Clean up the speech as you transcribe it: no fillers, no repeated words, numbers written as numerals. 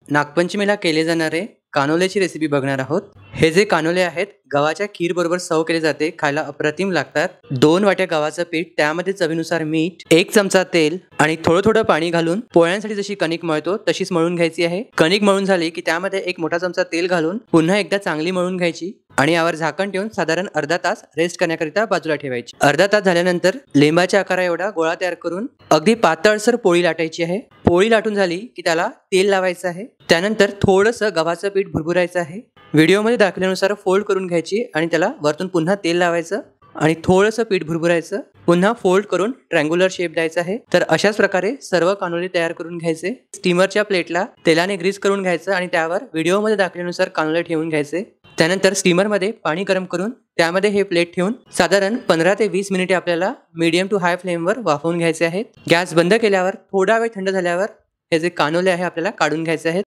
नागपंचमीला केले जाणारे कानोल्याची रेसिपी बघणार आहोत। हे जे कानोले आहेत गव्हाच्या खीर बरोबर सर्व केले जाते, खायला अप्रतिम लागतात। 2 वाट्या गव्हाचं पीठ, त्यामध्ये चवीनुसार मीठ, 1 चमचा तेल आणि थोडं पाणी घालून पोळ्यांसाठी जशी कणिक मळतो तशीच मळून घ्यायची आहे। कणिक मळून झाली की त्यामध्ये 1 मोठा चमचा तेल घालून पुन्हा एकदा चांगली मळून घ्यायची आणि यावर झाकण ठेवून साधारण अर्धा तास रेस्ट करण्याकरिता बाजूला ठेवायची। अर्धा तास झाल्यानंतर लिंबाच्या आकारा एवढा गोळा तयार करून अगदी पातळसर पोळी लाटायची आहे। पोळी लाटून झाली की त्याला तेल लावायचं आहे। त्यानंतर थोडंसं गव्हाचं पीठ भुरभुरायचं आहे। व्हिडिओमध्ये दाखवल्यानुसार फोल्ड करून घ्यायची आणि त्याला वरतून पुन्हा तेल लावायचं आणि थोडंसं पीठ भुरभुरायचं, पुन्हा फोल्ड करून ट्रायंग्युलर शेप द्यायचा आहे। तर अशाच प्रकारे सर्व कानोले तयार करून घ्यायचे। स्टीमरच्या प्लेटला तेलाने ग्रीस करून घ्यायचं आणि त्यावर व्हिडिओमध्ये दाखवल्यानुसार कानोले ठेवून घ्यायचे। त्यानंतर स्टीमरमध्ये पाणी गरम करून त्यामध्ये हे प्लेट ठेवून साधारण 15 ते 20 मिनिटे आपल्याला मीडियम टू हाय फ्लेमवर वाफवून घ्यायचे आहेत। गॅस बंद केल्यावर थोडा वेळ थंड झाल्यावर हे जे कानोले आहे आपल्याला काढून घ्यायचे आहेत।